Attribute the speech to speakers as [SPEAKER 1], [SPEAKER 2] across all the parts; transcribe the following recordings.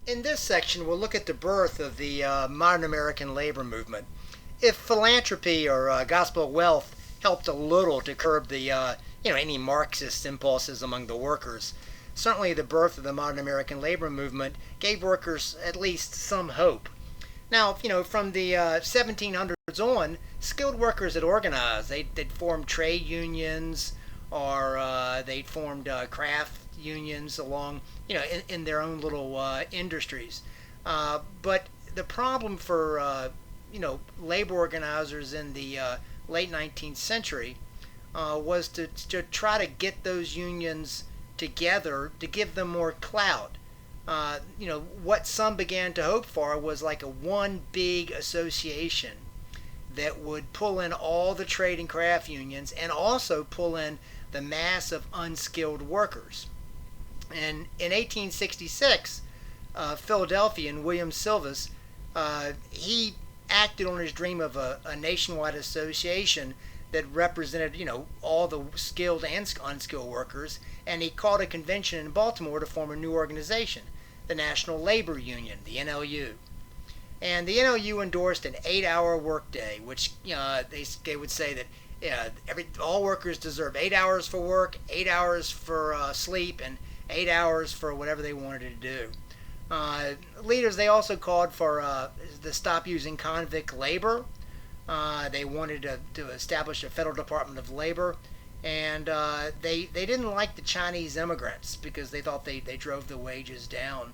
[SPEAKER 1] In this section, we'll look at the birth of the modern American labor movement. If philanthropy or gospel wealth helped a little to curb the any Marxist impulses among the workers, certainly the birth of the modern American labor movement gave workers at least some hope. Now, from the 1700s on, skilled workers had organized. They'd formed trade unions, or they'd formed craft unions along, in their own little industries. But the problem for, labor organizers in the late 19th century was to try to get those unions together to give them more clout. What some began to hope for was like a one big association that would pull in all the trade and craft unions and also pull in the mass of unskilled workers. And in 1866, Philadelphian William Silvis, he acted on his dream of a nationwide association that represented, all the skilled and unskilled workers, and he called a convention in Baltimore to form a new organization, the National Labor Union, the NLU. And the NLU endorsed an 8-hour workday, which they would say that all workers deserve 8 hours for work, 8 hours for sleep, and 8 hours for whatever they wanted to do. Leaders, they also called for to stop using convict labor. They wanted to establish a federal Department of Labor, and they didn't like the Chinese immigrants because they thought they drove the wages down.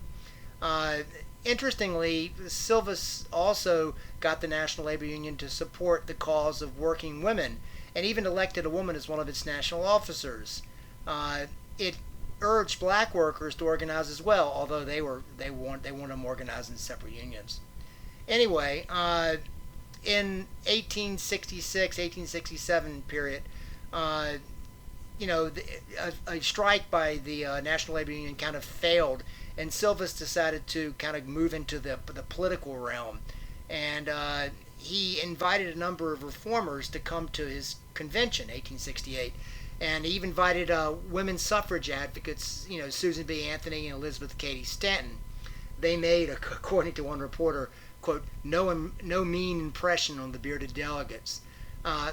[SPEAKER 1] Interestingly, Silvis also got the National Labor Union to support the cause of working women, and even elected a woman as one of its national officers. It urged black workers to organize as well, although they wanted them organized in separate unions. Anyway, in 1866, 1867 period, a strike by the National Labor Union kind of failed, and Silvis decided to kind of move into the political realm, and he invited a number of reformers to come to his convention, 1868, and he even invited women's suffrage advocates, Susan B. Anthony and Elizabeth Cady Stanton. They made, according to one reporter, quote, no mean impression on the bearded delegates.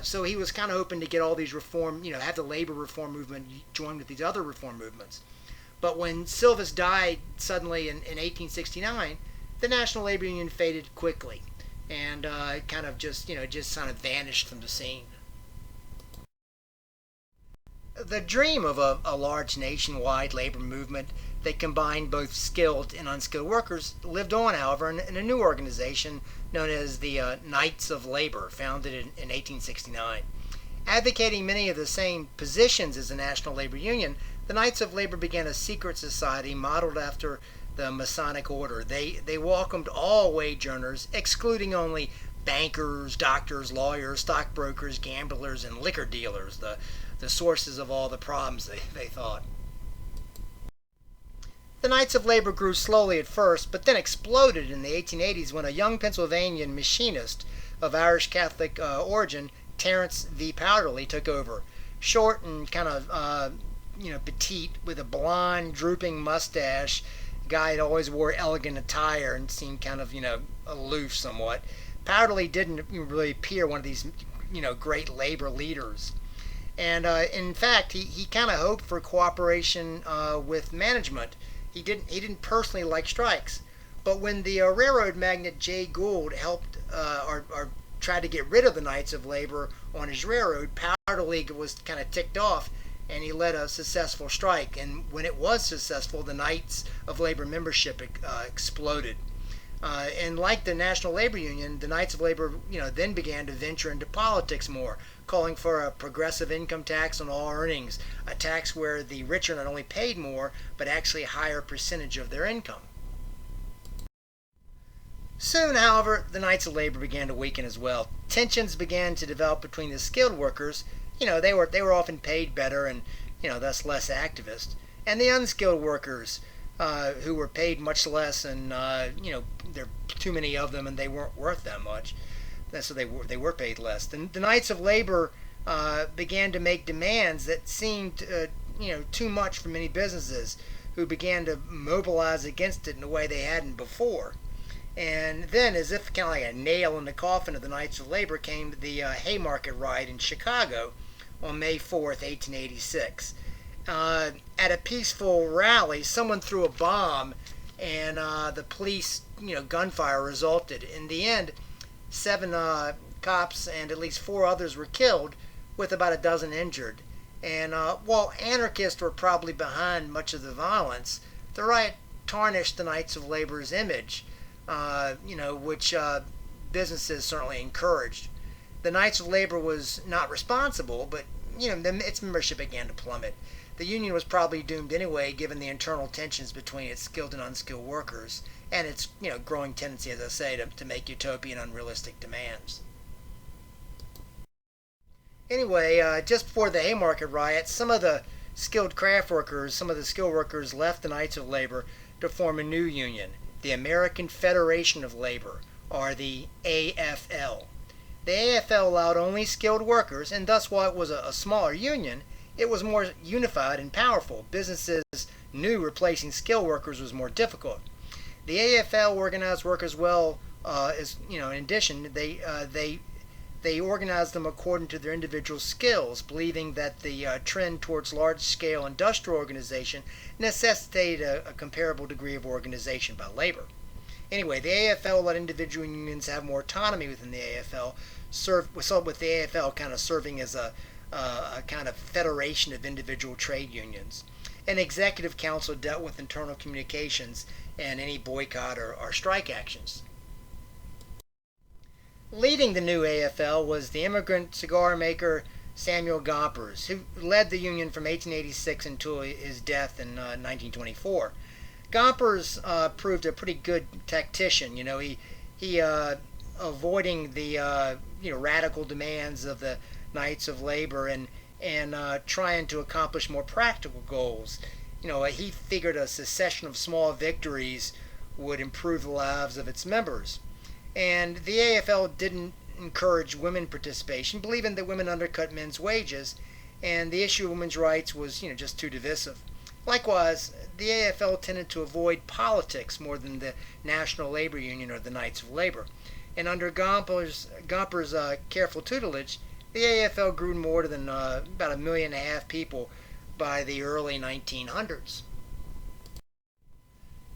[SPEAKER 1] So he was kind of hoping to get all these reform, have the labor reform movement join with these other reform movements. But when Silvis died suddenly in 1869, the National Labor Union faded quickly, and it kind of just kind of vanished from the scene. The dream of a large nationwide labor movement that combined both skilled and unskilled workers lived on, however, in a new organization known as the Knights of Labor, founded in 1869. Advocating many of the same positions as the National Labor Union, the Knights of Labor began a secret society modeled after the Masonic Order. They welcomed all wage earners, excluding only bankers, doctors, lawyers, stockbrokers, gamblers, and liquor dealers, the sources of all the problems, they thought. The Knights of Labor grew slowly at first, but then exploded in the 1880s when a young Pennsylvanian machinist of Irish Catholic origin, Terence V. Powderly, took over. Short and kind of petite, with a blonde, drooping mustache. Guy that always wore elegant attire and seemed kind of, aloof somewhat. Powderly didn't really appear one of these, great labor leaders. And in fact, he kind of hoped for cooperation with management. He didn't personally like strikes. But when the railroad magnate Jay Gould helped or tried to get rid of the Knights of Labor on his railroad, Powderly was kind of ticked off, and he led a successful strike. And when it was successful, the Knights of Labor membership exploded. And like the National Labor Union, the Knights of Labor, then began to venture into politics more, calling for a progressive income tax on all earnings, a tax where the richer not only paid more, but actually a higher percentage of their income. Soon, however, the Knights of Labor began to weaken as well. Tensions began to develop between the skilled workers. They were often paid better and, thus less activist, and the unskilled workers, who were paid much less, and there are too many of them, and they weren't worth that much. So they were paid less. The Knights of Labor began to make demands that seemed too much for many businesses, who began to mobilize against it in a way they hadn't before. And then, as if kind of like a nail in the coffin of the Knights of Labor, came the Haymarket riot in Chicago on May 4th, 1886. At a peaceful rally, someone threw a bomb, and the police, gunfire resulted. In the end, 7 cops and at least 4 others were killed, with about a dozen injured. And while anarchists were probably behind much of the violence, the riot tarnished the Knights of Labor's image, which businesses certainly encouraged. The Knights of Labor was not responsible, but its membership began to plummet. The union was probably doomed anyway, given the internal tensions between its skilled and unskilled workers, and its growing tendency, as I say, to make utopian, unrealistic demands. Anyway, just before the Haymarket riot, some of the skilled workers left the Knights of Labor to form a new union, the American Federation of Labor, or the AFL. The AFL allowed only skilled workers, and thus, while it was a smaller union, it was more unified and powerful. Businesses knew replacing skilled workers was more difficult. The AFL organized workers well. In addition, they organized them according to their individual skills, believing that the trend towards large-scale industrial organization necessitated a comparable degree of organization by labor. Anyway, the AFL let individual unions have more autonomy within the AFL, with the AFL kind of serving as a kind of federation of individual trade unions. An executive council dealt with internal communications and any boycott or strike actions. Leading the new AFL was the immigrant cigar maker Samuel Gompers, who led the union from 1886 until his death in 1924. Gompers proved a pretty good tactician. He avoiding the radical demands of the Knights of Labor and trying to accomplish more practical goals. He figured a succession of small victories would improve the lives of its members. And the AFL didn't encourage women participation, believing that women undercut men's wages, and the issue of women's rights was, just too divisive. Likewise, the AFL tended to avoid politics more than the National Labor Union or the Knights of Labor. And under Gompers' careful tutelage, the AFL grew more than about 1.5 million people by the early 1900s.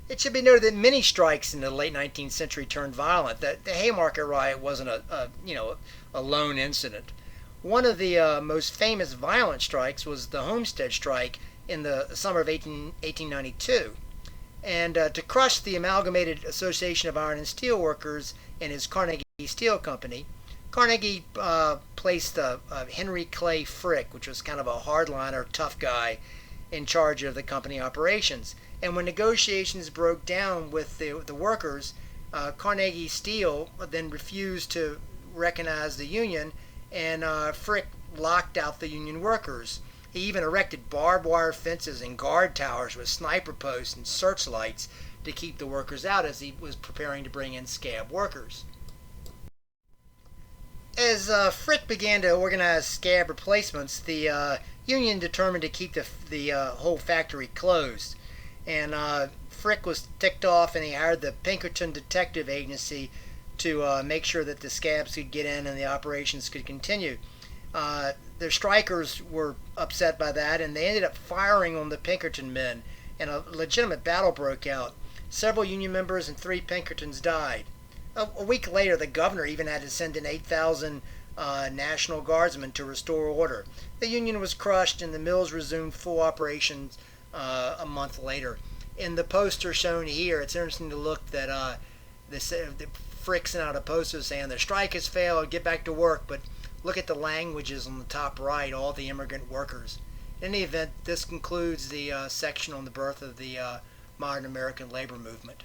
[SPEAKER 1] It should be noted that many strikes in the late 19th century turned violent. The Haymarket riot wasn't a lone incident. One of the most famous violent strikes was the Homestead Strike in the summer of 1892. And to crush the Amalgamated Association of Iron and Steel Workers and his Carnegie Steel Company, Carnegie placed Henry Clay Frick, which was kind of a hardliner, tough guy, in charge of the company operations. And when negotiations broke down with the workers, Carnegie Steel then refused to recognize the union, and Frick locked out the union workers. He even erected barbed wire fences and guard towers with sniper posts and searchlights to keep the workers out as he was preparing to bring in scab workers. As Frick began to organize scab replacements, the union determined to keep the whole factory closed. And Frick was ticked off, and he hired the Pinkerton Detective Agency to make sure that the scabs could get in and the operations could continue. The strikers were upset by that, and they ended up firing on the Pinkerton men, and a legitimate battle broke out. Several union members and 3 Pinkertons died. A week later, the governor even had to send in 8,000 National Guardsmen to restore order. The union was crushed, and the mills resumed full operations a month later. In the poster shown here, it's interesting to look that the Frick sent out a poster saying the strike has failed, get back to work, but look at the languages on the top right, all the immigrant workers. In any event, this concludes the section on the birth of the modern American labor movement.